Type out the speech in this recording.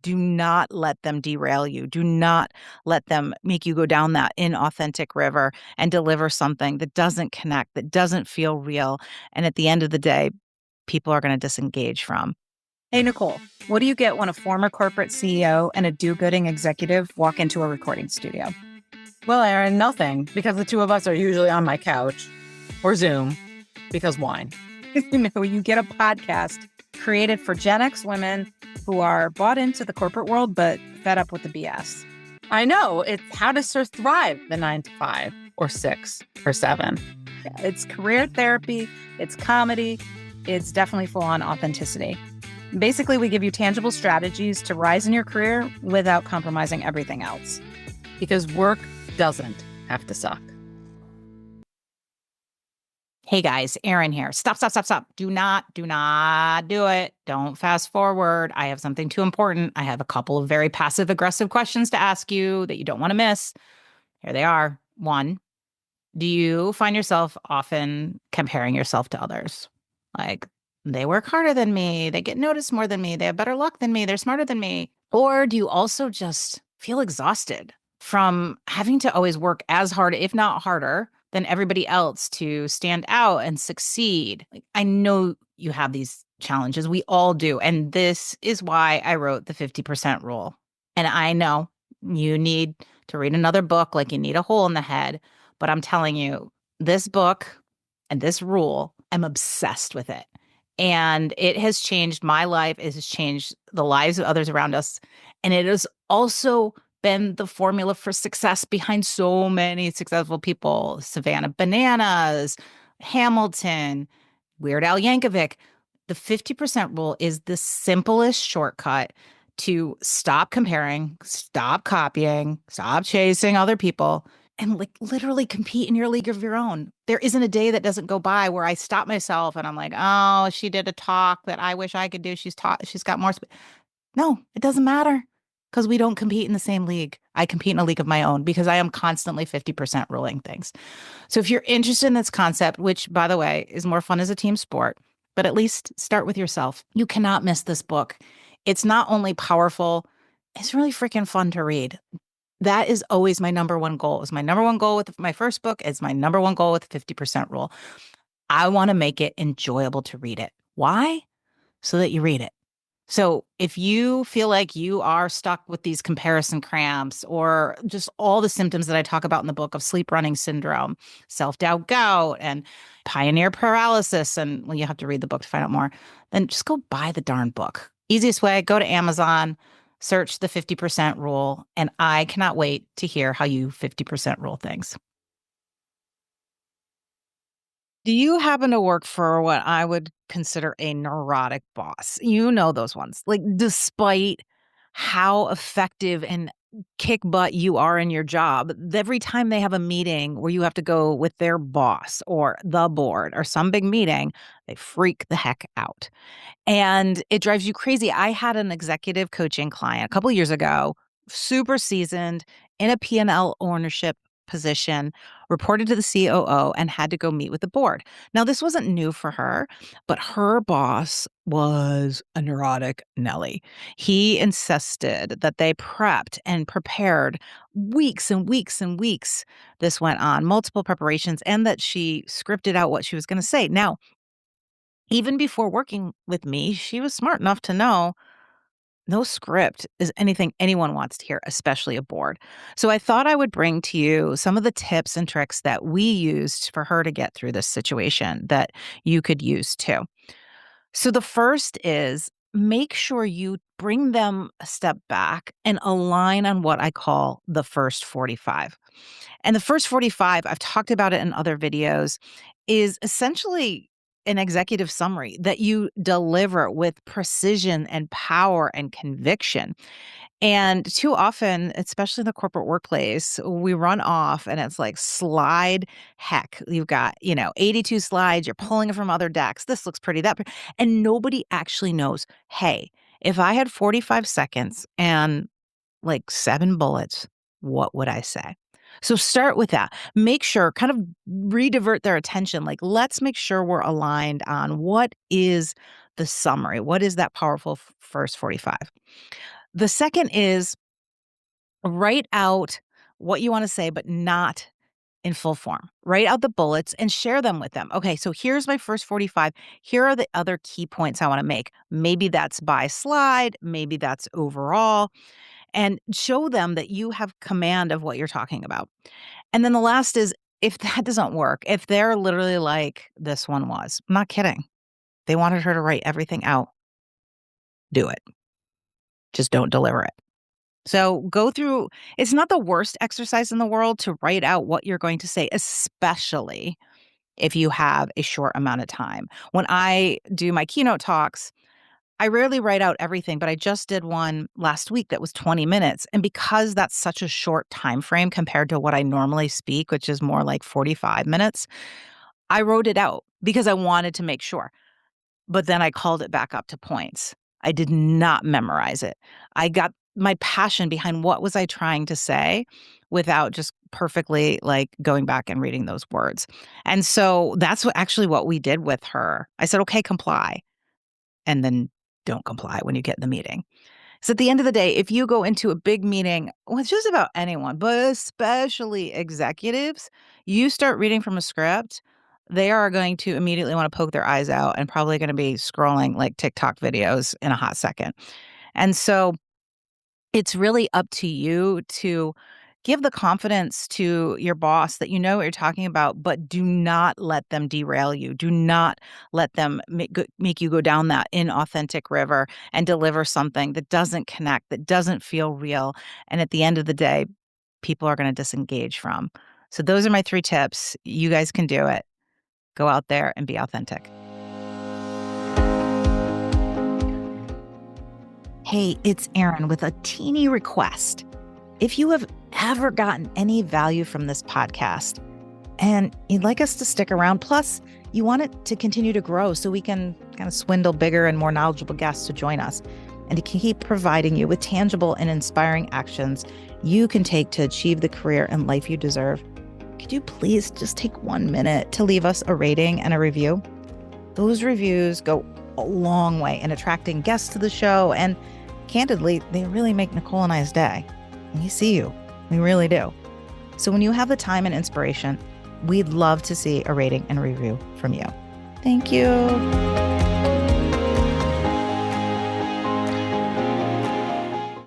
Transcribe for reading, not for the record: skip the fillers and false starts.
Do not let them derail you. Do not let them make you go down that inauthentic river and deliver something that doesn't connect, that doesn't feel real. And at the end of the day, people are going to disengage from. Hey, Nicole, what do you get when a former corporate CEO and a do-gooding executive walk into a recording studio? Well, Erin, nothing, because the two of us are usually on my couch or Zoom because wine. You get a podcast created for Gen X women who are bought into the corporate world but fed up with the BS. I know. It's how to thrive the 9 to 5 or 6 or 7. Yeah, it's career therapy. It's comedy. It's definitely full-on authenticity. Basically, we give you tangible strategies to rise in your career without compromising everything else. Because work doesn't have to suck. Hey guys, Erin here. Stop. Do not do it. Don't fast forward. I have something too important. I have a couple of very passive-aggressive questions to ask you that you don't want to miss. Here they are. 1, do you find yourself often comparing yourself to others? Like, they work harder than me. They get noticed more than me. They have better luck than me. They're smarter than me. Or do you also just feel exhausted from having to always work as hard, if not harder, than everybody else to stand out and succeed? Like, I know you have these challenges. We all do. And this is why I wrote the 50% rule. And I know you need to read another book like you need a hole in the head. But I'm telling you, this book and this rule, I'm obsessed with it. And it has changed my life. It has changed the lives of others around us. And it has also been the formula for success behind so many successful people. Savannah Bananas, Hamilton, Weird Al Yankovic. The 50% rule is the simplest shortcut to stop comparing, stop copying, stop chasing other people, and like literally compete in your league of your own. There isn't a day that doesn't go by where I stop myself and I'm like, oh, she did a talk that I wish I could do. She's got more. No, it doesn't matter because we don't compete in the same league. I compete in a league of my own because I am constantly 50% ruling things. So if you're interested in this concept, which by the way is more fun as a team sport, but at least start with yourself. You cannot miss this book. It's not only powerful, it's really freaking fun to read. That is always my number one goal. It was my number one goal with my first book. It's my number one goal with the 50% rule. I want to make it enjoyable to read it. Why? So that you read it. So if you feel like you are stuck with these comparison cramps or just all the symptoms that I talk about in the book of sleep running syndrome, self-doubt gout, and pioneer paralysis, and well, you have to read the book to find out more, then just go buy the darn book. Easiest way, go to Amazon, search the 50% rule, and I cannot wait to hear how you 50% rule things. Do you happen to work for what I would consider a neurotic boss? You know those ones. Like, despite how effective and kick butt you are in your job, every time they have a meeting where you have to go with their boss or the board or some big meeting, they freak the heck out. And it drives you crazy. I had an executive coaching client a couple years ago, super seasoned in a P&L ownership position, reported to the COO and had to go meet with the board. Now, this wasn't new for her, but her boss was a neurotic Nelly. He insisted that they prepped and prepared weeks and weeks and weeks. This went on, multiple preparations, and that she scripted out what she was going to say. Now, even before working with me, she was smart enough to know no script is anything anyone wants to hear, especially a board. So I thought I would bring to you some of the tips and tricks that we used for her to get through this situation that you could use too. So the first is make sure you bring them a step back and align on what I call the first 45. And the first 45, I've talked about it in other videos, is essentially an executive summary that you deliver with precision and power and conviction. And too often, especially in the corporate workplace, we run off and it's like slide heck. You've got, 82 slides, you're pulling it from other decks. This looks pretty, and nobody actually knows, hey, if I had 45 seconds and like 7 bullets, what would I say? So start with that. Make sure, kind of redivert their attention. Like, let's make sure we're aligned on what is the summary. What is that powerful first 45? The second is write out what you want to say, but not in full form. Write out the bullets and share them with them. Okay, so here's my first 45. Here are the other key points I want to make. Maybe that's by slide, maybe that's overall, and show them that you have command of what you're talking about. And then the last is, if that doesn't work, if they're literally like this one was, I'm not kidding. They wanted her to write everything out. Do it. Just don't deliver it. So go through, it's not the worst exercise in the world to write out what you're going to say, especially if you have a short amount of time. When I do my keynote talks, I rarely write out everything, but I just did one last week that was 20 minutes. And because that's such a short time frame compared to what I normally speak, which is more like 45 minutes, I wrote it out because I wanted to make sure. But then I called it back up to points. I did not memorize it. I got my passion behind what was I trying to say without just perfectly like going back and reading those words. And so that's what we did with her. I said, okay, comply. And then don't comply when you get in the meeting. So at the end of the day, if you go into a big meeting with just about anyone, but especially executives, you start reading from a script, they are going to immediately want to poke their eyes out and probably going to be scrolling like TikTok videos in a hot second. And so it's really up to you to give the confidence to your boss that you know what you're talking about, but do not let them derail you. Do not let them make you go down that inauthentic river and deliver something that doesn't connect, that doesn't feel real. And at the end of the day, people are going to disengage from. So those are my 3 tips. You guys can do it. Go out there and be authentic. Hey, it's Erin with a teeny request. If you have ever gotten any value from this podcast and you'd like us to stick around, plus you want it to continue to grow so we can kind of swindle bigger and more knowledgeable guests to join us and to keep providing you with tangible and inspiring actions you can take to achieve the career and life you deserve, could you please just take 1 minute to leave us a rating and a review? Those reviews go a long way in attracting guests to the show, and candidly, they really make Nicole and I's day. We see you. We really do. So when you have the time and inspiration, we'd love to see a rating and review from you. Thank you.